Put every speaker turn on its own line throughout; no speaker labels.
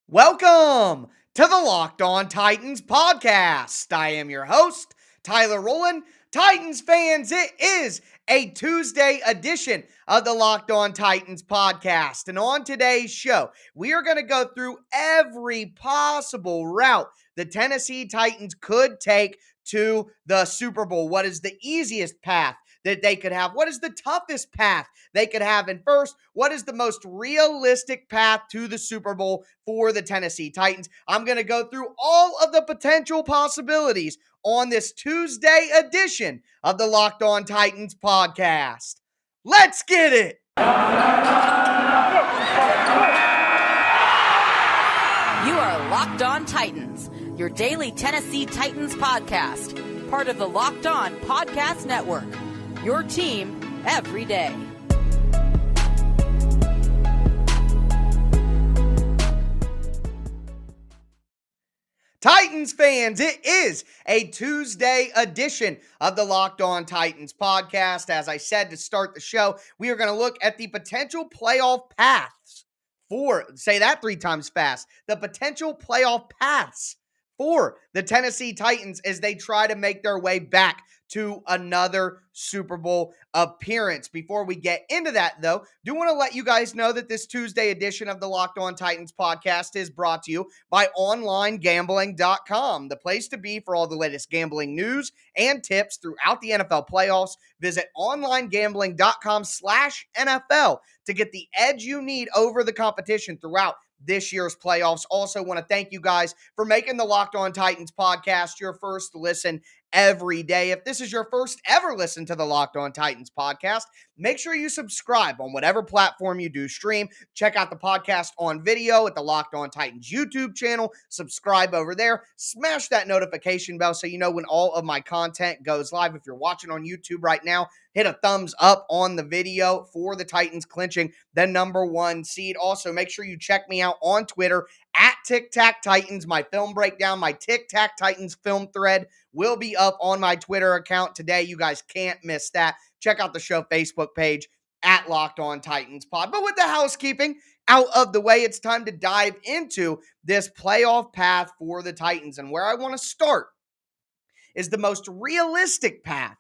Welcome to the Locked On Titans podcast. I am your host, Tyler Rowland. Titans fans, it is a Tuesday edition of the Locked On Titans podcast. And on today's show, we are going to go through every possible route the Tennessee Titans could take to the Super Bowl. What is the easiest path that they could have? What is the toughest path they could have? And first, what is the most realistic path to the Super Bowl for the Tennessee Titans? I'm going to go through all of the potential possibilities on this Tuesday edition of the Locked On Titans podcast. Let's get it!
You are Locked On Titans, your daily Tennessee Titans podcast, part of the Locked On Podcast Network, your team every day.
Titans fans, it is a Tuesday edition of the Locked On Titans podcast. As I said to start the show, we are going to look at the potential playoff paths say that 3 times fast, the potential playoff paths for the Tennessee Titans as they try to make their way back to another Super Bowl appearance. Before we get into that, though, do want to let you guys know that this Tuesday edition of the Locked On Titans podcast is brought to you by OnlineGambling.com, the place to be for all the latest gambling news and tips throughout the NFL playoffs. Visit OnlineGambling.com/NFL to get the edge you need over the competition throughout this year's playoffs. Also want to thank you guys for making the Locked On Titans podcast your first listen every day. If this is your first ever listen to the Locked On Titans podcast, make sure you subscribe on whatever platform you do stream. Check out the podcast on video at the Locked On Titans YouTube channel. Subscribe over there. Smash that notification bell so you know when all of my content goes live. If you're watching on YouTube right now, hit a thumbs up on the video for the Titans clinching the number 1 seed. Also, make sure you check me out on Twitter at Tic Tac Titans. My film breakdown, my Tic Tac Titans film thread will be up on my Twitter account today. You guys can't miss that. Check out the show Facebook page at Locked On Titans Pod. But with the housekeeping out of the way, it's time to dive into this playoff path for the Titans. And where I want to start is the most realistic path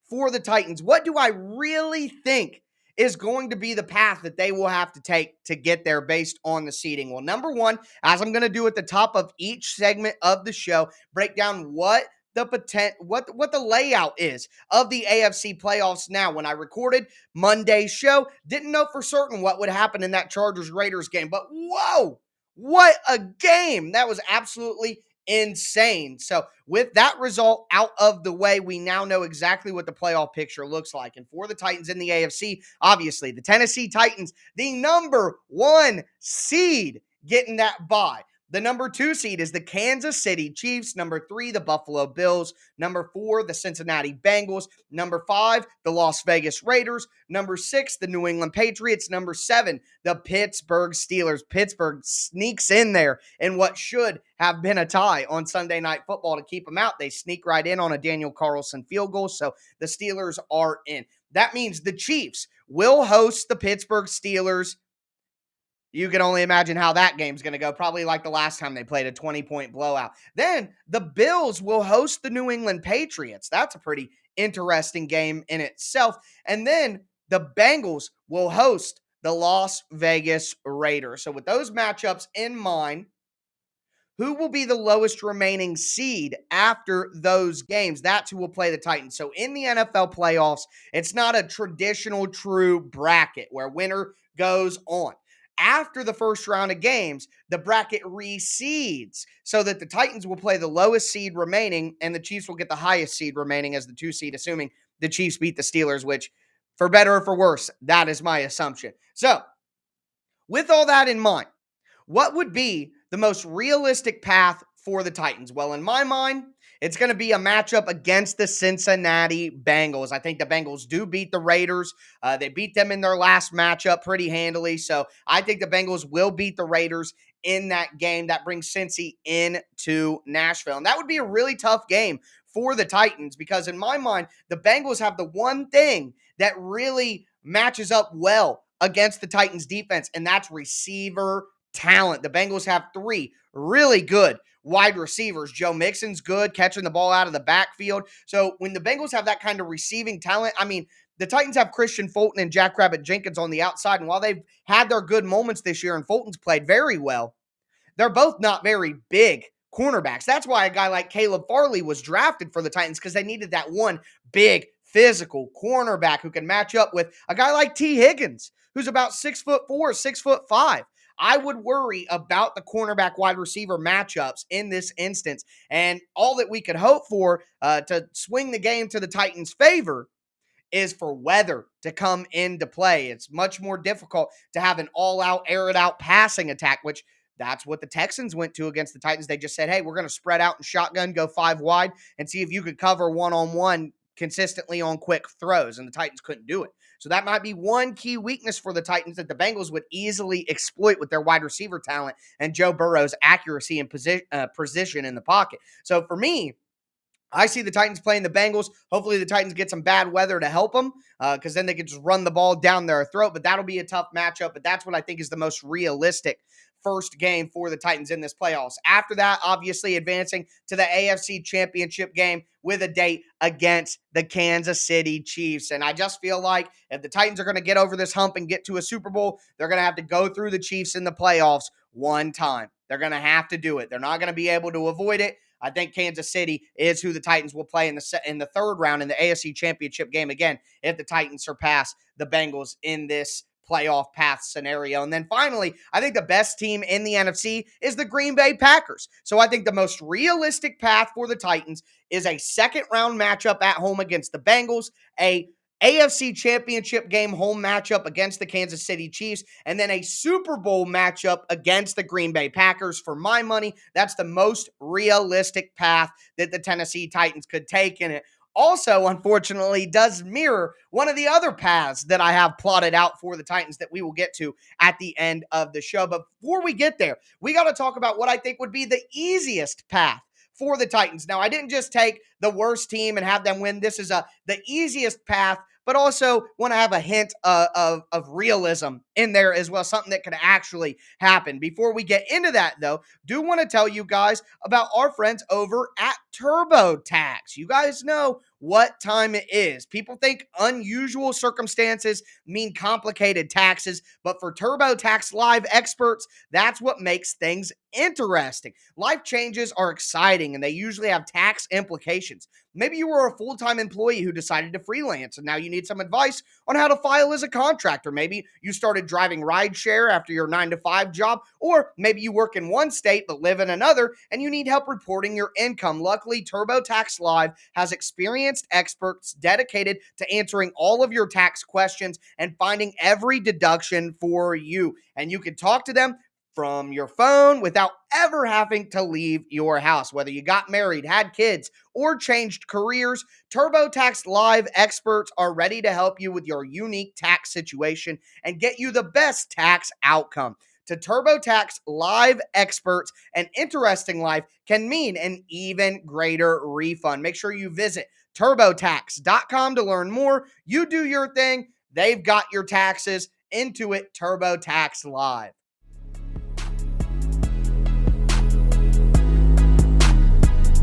for the Titans. What do I really think is going to be the path that they will have to take to get there based on the seeding? Well, number one, as I'm going to do at the top of each segment of the show, break down what the layout is of the AFC playoffs now. When I recorded Monday's show, didn't know for certain what would happen in that Chargers-Raiders game, but whoa, what a game. That was absolutely insane. So with that result out of the way, we now know exactly what the playoff picture looks like. And for the Titans in the AFC, obviously the Tennessee Titans, the number 1 seed, getting that bye. The number 2 seed is the Kansas City Chiefs. Number 3, the Buffalo Bills. Number 4, the Cincinnati Bengals. Number 5, the Las Vegas Raiders. Number 6, the New England Patriots. Number 7, the Pittsburgh Steelers. Pittsburgh sneaks in there in what should have been a tie on Sunday Night Football to keep them out. They sneak right in on a Daniel Carlson field goal, so the Steelers are in. That means the Chiefs will host the Pittsburgh Steelers. You can only imagine how that game's going to go. Probably like the last time they played, a 20-point blowout. Then the Bills will host the New England Patriots. That's a pretty interesting game in itself. And then the Bengals will host the Las Vegas Raiders. So with those matchups in mind, who will be the lowest remaining seed after those games? That's who will play the Titans. So in the NFL playoffs, it's not a traditional true bracket where winner goes on. After the first round of games, the bracket reseeds so that the Titans will play the lowest seed remaining and the Chiefs will get the highest seed remaining as the 2 seed, assuming the Chiefs beat the Steelers, which, for better or for worse, that is my assumption. So, with all that in mind, what would be the most realistic path for the Titans? Well, in my mind, it's going to be a matchup against the Cincinnati Bengals. I think the Bengals do beat the Raiders. They beat them in their last matchup pretty handily. So I think the Bengals will beat the Raiders in that game. That brings Cincy into Nashville. And that would be a really tough game for the Titans because in my mind, the Bengals have the one thing that really matches up well against the Titans defense, and that's receiver talent. The Bengals have 3 really good wide receivers. Joe Mixon's good, catching the ball out of the backfield. So when the Bengals have that kind of receiving talent, I mean, the Titans have Christian Fulton and Jackrabbit Jenkins on the outside. And while they've had their good moments this year and Fulton's played very well, they're both not very big cornerbacks. That's why a guy like Caleb Farley was drafted for the Titans, because they needed that one big physical cornerback who can match up with a guy like T. Higgins, who's about 6'4", 6'5". I would worry about the cornerback wide receiver matchups in this instance. And all that we could hope for to swing the game to the Titans' favor is for weather to come into play. It's much more difficult to have an all-out, air-it-out passing attack, which that's what the Texans went to against the Titans. They just said, hey, we're going to spread out and shotgun, go 5 wide, and see if you could cover one-on-one consistently on quick throws, and the Titans couldn't do it. So that might be one key weakness for the Titans that the Bengals would easily exploit with their wide receiver talent and Joe Burrow's accuracy and precision in the pocket. So for me, I see the Titans playing the Bengals. Hopefully the Titans get some bad weather to help them, because then they can just run the ball down their throat. But that'll be a tough matchup. But that's what I think is the most realistic first game for the Titans in this playoffs. After that, obviously advancing to the AFC Championship game with a date against the Kansas City Chiefs. And I just feel like if the Titans are going to get over this hump and get to a Super Bowl, they're going to have to go through the Chiefs in the playoffs one time. They're going to have to do it. They're not going to be able to avoid it. I think Kansas City is who the Titans will play in the third round in the AFC Championship game again, if the Titans surpass the Bengals in this playoff path scenario. And then finally, I think the best team in the NFC is the Green Bay Packers. So I think the most realistic path for the Titans is a second round matchup at home against the Bengals, a AFC Championship game home matchup against the Kansas City Chiefs, and then a Super Bowl matchup against the Green Bay Packers. For my money, that's the most realistic path that the Tennessee Titans could take, and it also, unfortunately, does mirror one of the other paths that I have plotted out for the Titans that we will get to at the end of the show. But before we get there, we got to talk about what I think would be the easiest path for the Titans. Now, I didn't just take the worst team and have them win. This is the easiest path, but also want to have a hint of realism in there as well, something that could actually happen. Before we get into that, though, do want to tell you guys about our friends over at TurboTax. You guys know what time it is. People think unusual circumstances mean complicated taxes, but for TurboTax Live experts, that's what makes things interesting. Life changes are exciting, and they usually have tax implications. Maybe you were a full-time employee who decided to freelance, and now you need some advice on how to file as a contractor. Maybe you started driving rideshare after your 9-to-5 job, or maybe you work in one state but live in another, and you need help reporting your income. Luckily, TurboTax Live has experienced experts dedicated to answering all of your tax questions and finding every deduction for you. And you can talk to them from your phone without ever having to leave your house. Whether you got married, had kids, or changed careers, TurboTax Live experts are ready to help you with your unique tax situation and get you the best tax outcome. To TurboTax Live experts, an interesting life can mean an even greater refund. Make sure you visit TurboTax.com to learn more. You do your thing, they've got your taxes. Into it, TurboTax Live.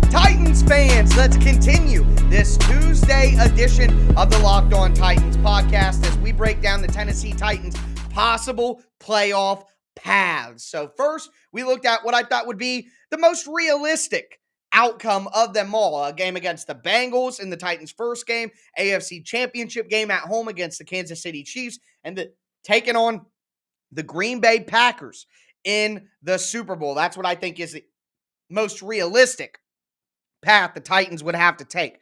Titans fans, let's continue this Tuesday edition of the Locked On Titans podcast as we break down the Tennessee Titans' possible playoff paths. So first, we looked at what I thought would be the most realistic outcome of them all. A game against the Bengals in the Titans' first game, AFC Championship game at home against the Kansas City Chiefs, and taking on the Green Bay Packers in the Super Bowl. That's what I think is the most realistic path the Titans would have to take.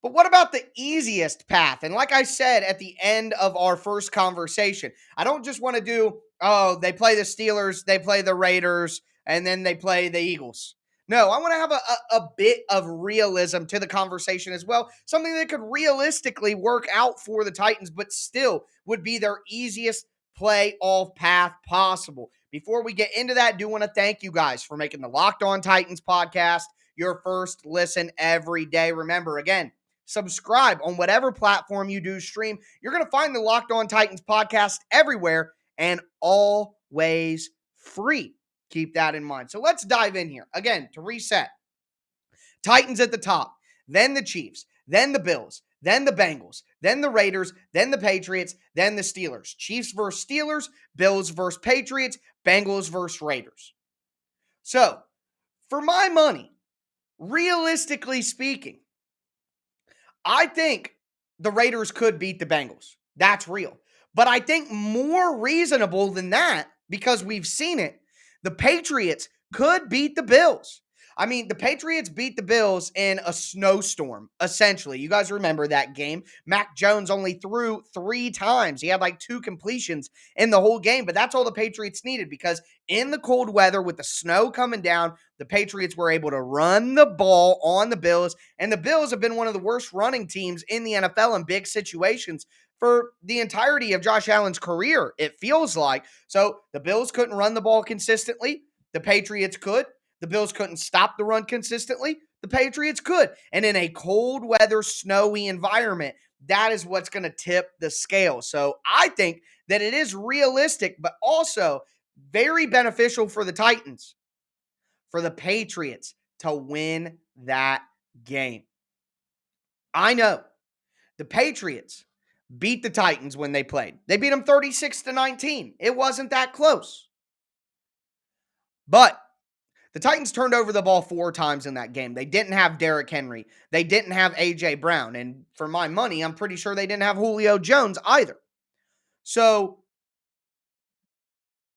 But what about the easiest path? And like I said at the end of our first conversation, I don't just want to do, they play the Steelers, they play the Raiders, and then they play the Eagles. No, I want to have a bit of realism to the conversation as well. Something that could realistically work out for the Titans, but still would be their easiest playoff path possible. Before we get into that, I do want to thank you guys for making the Locked On Titans podcast your first listen every day. Remember, again, subscribe on whatever platform you do stream. You're going to find the Locked On Titans podcast everywhere and always free. Keep that in mind. So let's dive in here. Again, to reset, Titans at the top, then the Chiefs, then the Bills, then the Bengals, then the Raiders, then the Patriots, then the Steelers. Chiefs versus Steelers, Bills versus Patriots, Bengals versus Raiders. So, for my money, realistically speaking, I think the Raiders could beat the Bengals. That's real. But I think more reasonable than that, because we've seen it, the Patriots could beat the Bills. I mean, the Patriots beat the Bills in a snowstorm, essentially. You guys remember that game. Mac Jones only threw 3 times. He had like 2 completions in the whole game, but that's all the Patriots needed because in the cold weather with the snow coming down, the Patriots were able to run the ball on the Bills, and the Bills have been one of the worst running teams in the NFL in big situations for the entirety of Josh Allen's career, it feels like. So the Bills couldn't run the ball consistently. The Patriots could. The Bills couldn't stop the run consistently. The Patriots could. And in a cold weather, snowy environment, that is what's going to tip the scale. So I think that it is realistic, but also very beneficial for the Titans, for the Patriots to win that game. I know the Patriots beat the Titans when they played. They beat them 36-19. It wasn't that close. But the Titans turned over the ball 4 times in that game. They didn't have Derrick Henry. They didn't have A.J. Brown. And for my money, I'm pretty sure they didn't have Julio Jones either. So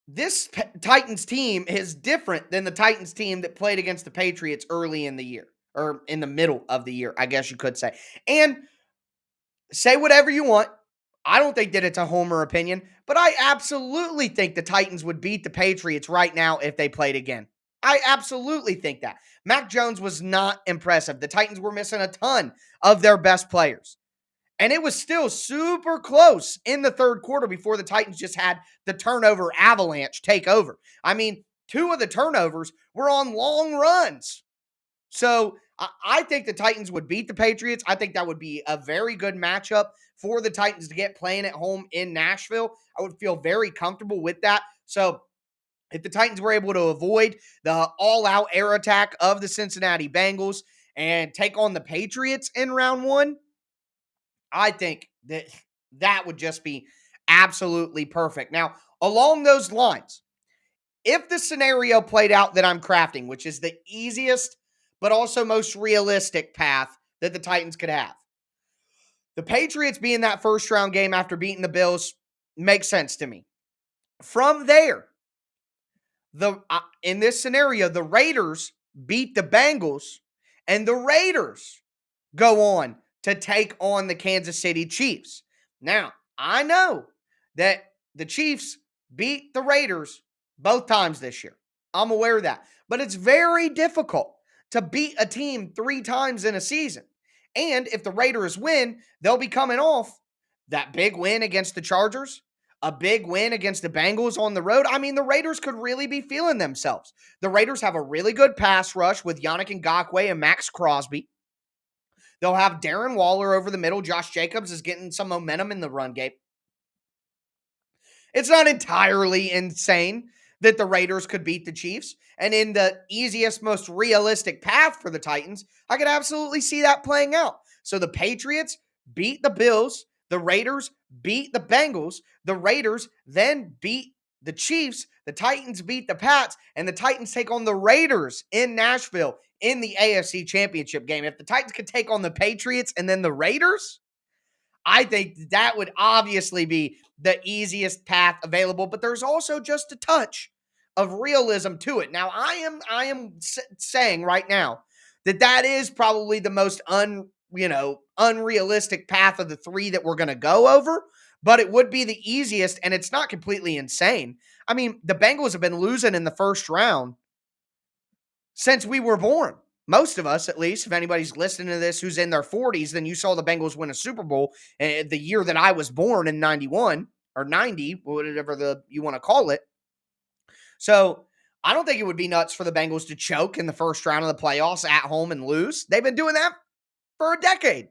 this Titans team is different than the Titans team that played against the Patriots early in the year, or in the middle of the year, I guess you could say. And say whatever you want. I don't think that it's a homer opinion, but I absolutely think the Titans would beat the Patriots right now if they played again. I absolutely think that. Mac Jones was not impressive. The Titans were missing a ton of their best players. And it was still super close in the third quarter before the Titans just had the turnover avalanche take over. I mean, 2 of the turnovers were on long runs. So I think the Titans would beat the Patriots. I think that would be a very good matchup for the Titans to get playing at home in Nashville. I would feel very comfortable with that. So if the Titans were able to avoid the all-out air attack of the Cincinnati Bengals and take on the Patriots in round 1, I think that would just be absolutely perfect. Now, along those lines, if the scenario played out that I'm crafting, which is the easiest but also most realistic path that the Titans could have, the Patriots being that first round game after beating the Bills makes sense to me. From there, in this scenario, the Raiders beat the Bengals, and the Raiders go on to take on the Kansas City Chiefs. Now, I know that the Chiefs beat the Raiders both times this year. I'm aware of that. But it's very difficult to beat a team 3 times in a season. And if the Raiders win, they'll be coming off that big win against the Chargers, a big win against the Bengals on the road. I mean, the Raiders could really be feeling themselves. The Raiders have a really good pass rush with Yannick Ngakoue and Max Crosby. They'll have Darren Waller over the middle. Josh Jacobs is getting some momentum in the run game. It's not entirely insane that the Raiders could beat the Chiefs. And in the easiest, most realistic path for the Titans, I could absolutely see that playing out. So the Patriots beat the Bills. The Raiders beat the Bengals. The Raiders then beat the Chiefs. The Titans beat the Pats. And the Titans take on the Raiders in Nashville in the AFC Championship game. If the Titans could take on the Patriots and then the Raiders, I think that would obviously be the easiest path available, but there's also just a touch of realism to it. Now, I am saying right now that is probably the most unrealistic path of the 3 that we're going to go over, but it would be the easiest, and it's not completely insane. I mean, the Bengals have been losing in the first round since we were born. Most of us, at least, if anybody's listening to this who's in their 40s, then you saw the Bengals win a Super Bowl the year that I was born in 91 or 90, whatever you want to call it. So I don't think it would be nuts for the Bengals to choke in the first round of the playoffs at home and lose. They've been doing that for a decade.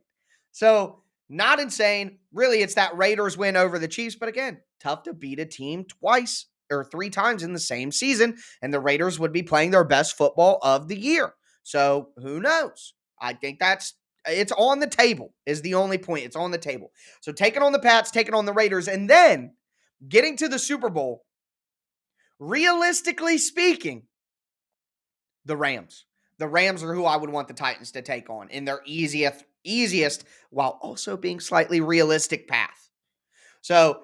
So not insane. Really, it's that Raiders win over the Chiefs. But again, tough to beat a team twice or 3 times in the same season, and the Raiders would be playing their best football of the year. So who knows? I think it's on the table is the only point. It's on the table. So taking on the Pats, taking on the Raiders, and then getting to the Super Bowl, realistically speaking, the Rams. The Rams are who I would want the Titans to take on in their easiest while also being slightly realistic path. So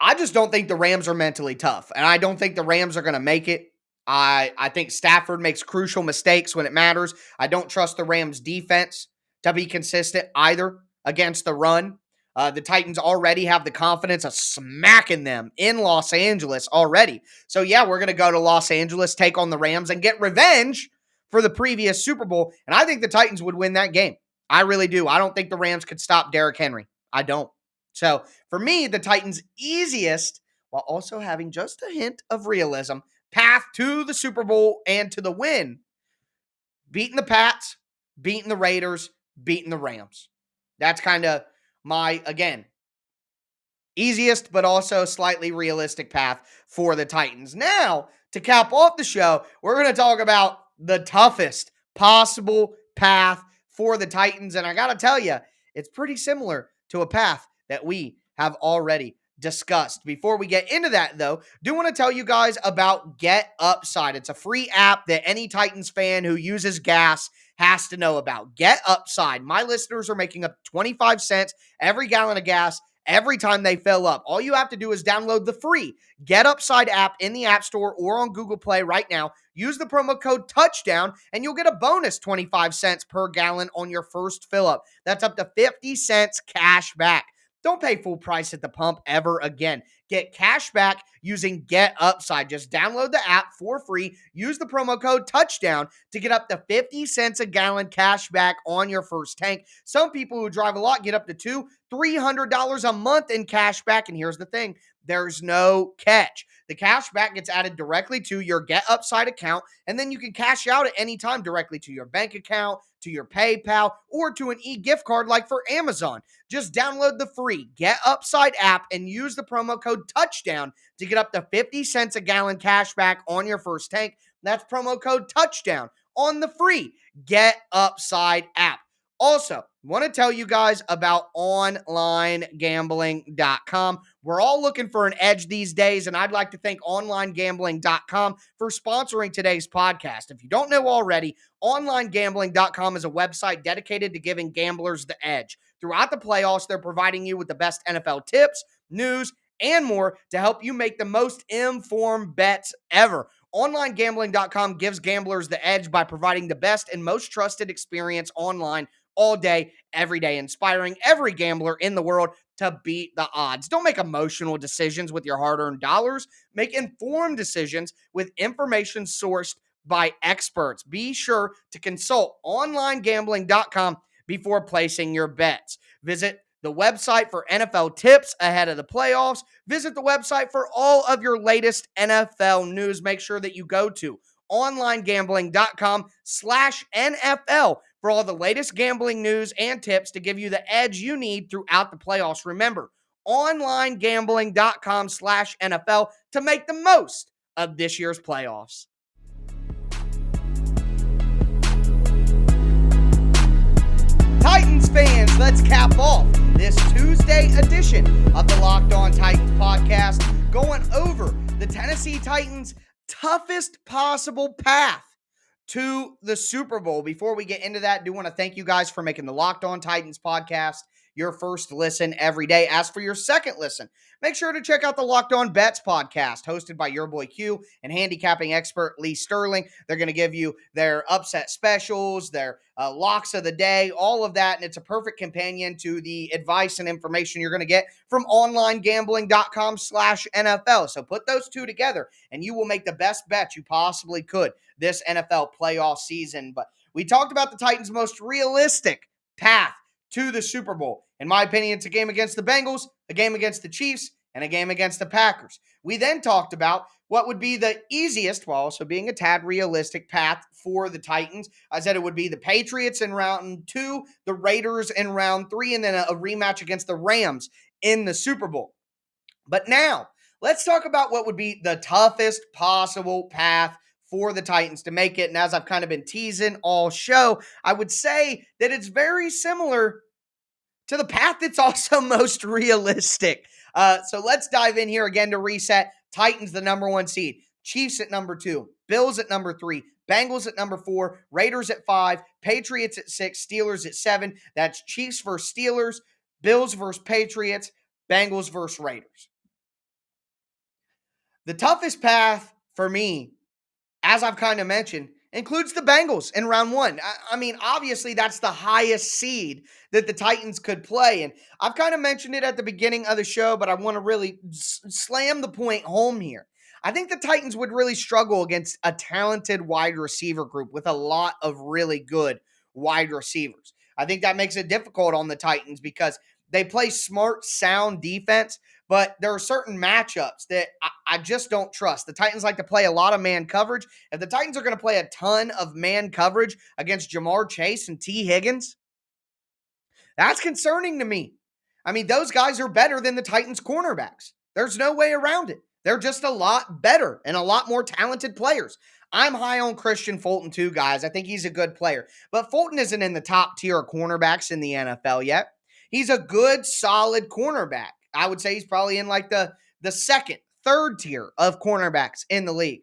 I just don't think the Rams are mentally tough, and I don't think the Rams are going to make it. I think Stafford makes crucial mistakes when it matters. I don't trust the Rams defense to be consistent either against the run. The Titans already have the confidence of smacking them in Los Angeles already. So, yeah, we're going to go to Los Angeles, take on the Rams, and get revenge for the previous Super Bowl. And I think the Titans would win that game. I really do. I don't think the Rams could stop Derrick Henry. I don't. So, for me, the Titans' easiest, while also having just a hint of realism, path to the Super Bowl and to the win, beating the Pats, beating the Raiders, beating the Rams. That's kind of my, again, easiest but also slightly realistic path for the Titans. Now, to cap off the show, we're going to talk about the toughest possible path for the Titans. And I got to tell you, it's pretty similar to a path that we have already discussed. Before we get into that, though, do want to tell you guys about Get Upside. It's a free app that any Titans fan who uses gas has to know about. Get Upside. My listeners are making up 25 cents every gallon of gas every time they fill up. All you have to do is download the free Get Upside app in the App Store or on Google Play right now. Use the promo code TOUCHDOWN, and you'll get a bonus 25 cents per gallon on your first fill up. That's up to 50 cents cash back. Don't pay full price at the pump ever again. Get cash back using Get Upside. Just download the app for free. Use the promo code TOUCHDOWN to get up to 50 cents a gallon cash back on your first tank. Some people who drive a lot get up to $300 a month in cash back. And here's the thing. There's no catch. The cash back gets added directly to your Get Upside account, and then you can cash out at any time directly to your bank account, to your PayPal, or to an e-gift card like for Amazon. Just download the free Get Upside app and use the promo code TOUCHDOWN to get up to 50 cents a gallon cash back on your first tank. That's promo code TOUCHDOWN on the free Get Upside app. Also, want to tell you guys about OnlineGambling.com. We're all looking for an edge these days, and I'd like to thank OnlineGambling.com for sponsoring today's podcast. If you don't know already, OnlineGambling.com is a website dedicated to giving gamblers the edge. Throughout the playoffs, they're providing you with the best NFL tips, news, and more to help you make the most informed bets ever. OnlineGambling.com gives gamblers the edge by providing the best and most trusted experience online all day, every day, inspiring every gambler in the world to beat the odds. Don't make emotional decisions with your hard-earned dollars. Make informed decisions with information sourced by experts. Be sure to consult OnlineGambling.com before placing your bets. Visit the website for NFL tips ahead of the playoffs. Visit the website for all of your latest NFL news. Make sure that you go to onlinegambling.com/NFL for all the latest gambling news and tips to give you the edge you need throughout the playoffs. Remember, onlinegambling.com/NFL to make the most of this year's playoffs. Titans fans, let's cap off this Tuesday edition of the Locked On Titans podcast, going over the Tennessee Titans' toughest possible path to the Super Bowl. Before we get into that, I do want to thank you guys for making the Locked On Titans podcast your first listen every day. As for your second listen, make sure to check out the Locked On Bets podcast, hosted by your boy Q and handicapping expert Lee Sterling. They're going to give you their upset specials, their locks of the day, all of that, and it's a perfect companion to the advice and information you're going to get from onlinegambling.com/NFL. So put those two together, and you will make the best bet you possibly could this NFL playoff season. But we talked about the Titans' most realistic path to the Super Bowl. In my opinion, it's a game against the Bengals, a game against the Chiefs, and a game against the Packers. We then talked about what would be the easiest, while also being a tad realistic path for the Titans. I said it would be the Patriots in round 2, the Raiders in round 3, and then a rematch against the Rams in the Super Bowl. But now, let's talk about what would be the toughest possible path for the Titans to make it. And as I've kind of been teasing all show, I would say that it's very similar to the path that's also most realistic. So let's dive in here again to reset. Titans, the number 1 seed. Chiefs at number 2. Bills at number 3. Bengals at number 4. Raiders at 5. Patriots at 6. Steelers at 7. That's Chiefs versus Steelers. Bills versus Patriots. Bengals versus Raiders. The toughest path for me, as I've kind of mentioned, includes the Bengals in round 1. I mean, obviously, that's the highest seed that the Titans could play. And I've kind of mentioned it at the beginning of the show, but I want to really slam the point home here. I think the Titans would really struggle against a talented wide receiver group with a lot of really good wide receivers. I think that makes it difficult on the Titans because they play smart, sound defense, but there are certain matchups that I just don't trust. The Titans like to play a lot of man coverage. If the Titans are going to play a ton of man coverage against Ja'Marr Chase and T. Higgins, that's concerning to me. I mean, those guys are better than the Titans cornerbacks. There's no way around it. They're just a lot better and a lot more talented players. I'm high on Christian Fulton too, guys. I think he's a good player. But Fulton isn't in the top tier of cornerbacks in the NFL yet. He's a good, solid cornerback. I would say he's probably in like the second, third tier of cornerbacks in the league.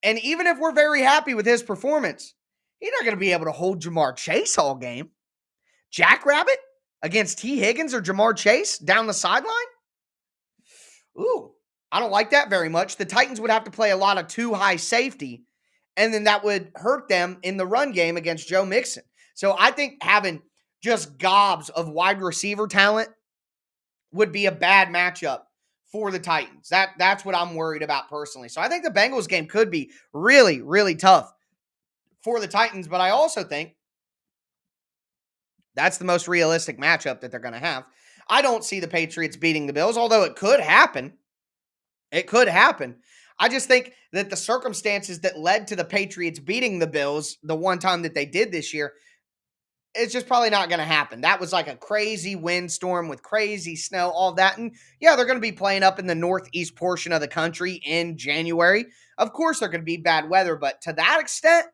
And even if we're very happy with his performance, he's not going to be able to hold Ja'Marr Chase all game. Jackrabbit against T. Higgins or Ja'Marr Chase down the sideline? Ooh, I don't like that very much. The Titans would have to play a lot of too high safety, and then that would hurt them in the run game against Joe Mixon. So I think having just gobs of wide receiver talent would be a bad matchup for the Titans. That's what I'm worried about personally. So I think the Bengals game could be really, really tough for the Titans, but I also think that's the most realistic matchup that they're going to have. I don't see the Patriots beating the Bills, although it could happen. It could happen. I just think that the circumstances that led to the Patriots beating the Bills the one time that they did this year, it's just probably not going to happen. That was like a crazy windstorm with crazy snow, all that. And yeah, they're going to be playing up in the northeast portion of the country in January. Of course, they're going to be bad weather, but to that extent,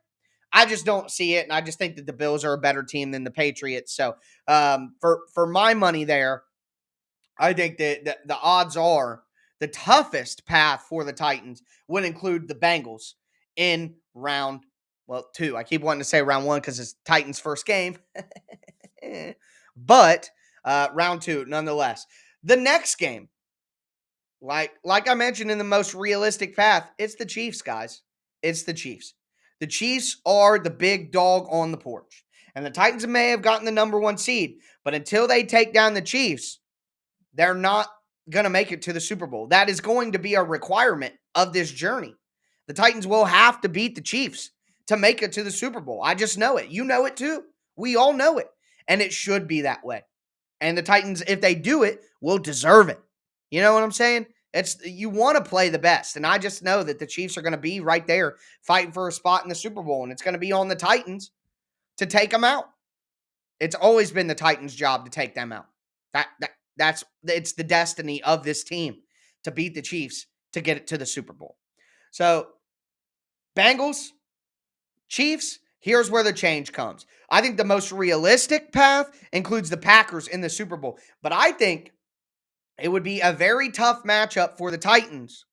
I just don't see it. And I just think that the Bills are a better team than the Patriots. So for my money there, I think that the odds are the toughest path for the Titans would include the Bengals in round 2. I keep wanting to say round 1 because it's Titans' first game. But round 2, nonetheless. The next game, like I mentioned in the most realistic path, it's the Chiefs, guys. It's the Chiefs. The Chiefs are the big dog on the porch. And the Titans may have gotten the number 1 seed, but until they take down the Chiefs, they're not going to make it to the Super Bowl. That is going to be a requirement of this journey. The Titans will have to beat the Chiefs to make it to the Super Bowl. I just know it. You know it too. We all know it. And it should be that way. And the Titans, if they do it, will deserve it. You know what I'm saying? You want to play the best. And I just know that the Chiefs are going to be right there fighting for a spot in the Super Bowl. And it's going to be on the Titans to take them out. It's always been the Titans' job to take them out. It's the destiny of this team to beat the Chiefs to get it to the Super Bowl. So, Bengals, Chiefs, here's where the change comes. I think the most realistic path includes the Packers in the Super Bowl. But I think it would be a very tough matchup for the Titans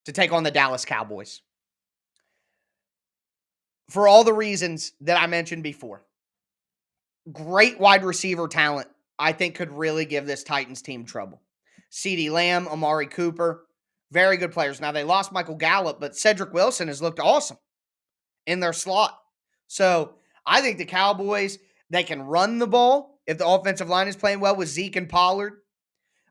to take on the Dallas Cowboys. For all the reasons that I mentioned before. Great wide receiver talent, I think, could really give this Titans team trouble. CeeDee Lamb, Amari Cooper, very good players. Now, they lost Michael Gallup, but Cedric Wilson has looked awesome in their slot. So, I think the Cowboys, they can run the ball if the offensive line is playing well with Zeke and Pollard.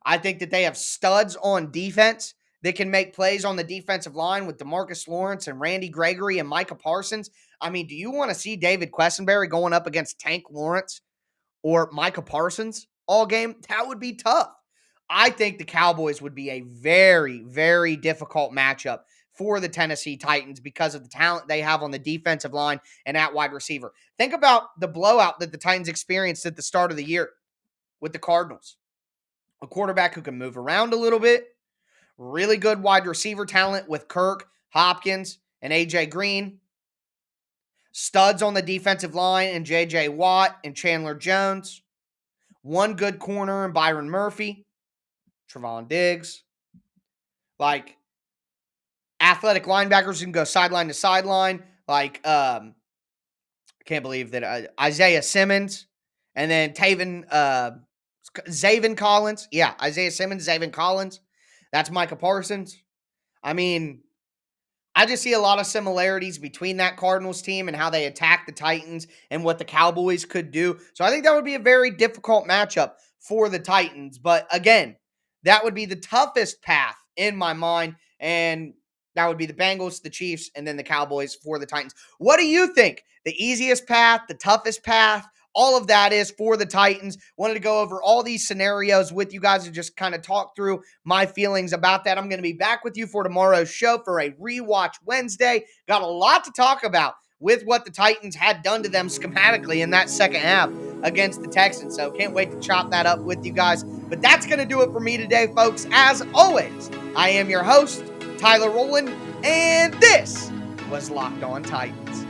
I think that they have studs on defense that can make plays on the defensive line with DeMarcus Lawrence and Randy Gregory and Micah Parsons. I mean, do you want to see David Quessenberry going up against Tank Lawrence or Micah Parsons all game? That would be tough. I think the Cowboys would be a very, very difficult matchup for the Tennessee Titans because of the talent they have on the defensive line and at wide receiver. Think about the blowout that the Titans experienced at the start of the year with the Cardinals. a quarterback who can move around a little bit, really good wide receiver talent with Kirk, Hopkins, and A.J. Green, studs on the defensive line in J.J. Watt and Chandler Jones, one good corner in Byron Murphy, Trevon Diggs, like athletic linebackers who can go sideline to sideline, like I can't believe that Isaiah Simmons, and then Zaven Collins. Yeah, Isaiah Simmons, Zaven Collins. That's Micah Parsons. I mean, I just see a lot of similarities between that Cardinals team and how they attack the Titans and what the Cowboys could do. So I think that would be a very difficult matchup for the Titans. But again, that would be the toughest path in my mind. And that would be the Bengals, the Chiefs, and then the Cowboys for the Titans. What do you think? The easiest path, the toughest path, all of that is for the Titans. Wanted to go over all these scenarios with you guys and just kind of talk through my feelings about that. I'm going to be back with you for tomorrow's show for a rewatch Wednesday. Got a lot to talk about with what the Titans had done to them schematically in that second half against the Texans. So can't wait to chop that up with you guys. But that's going to do it for me today, folks. As always, I am your host, Tyler Rowland, and this was Locked On Titans.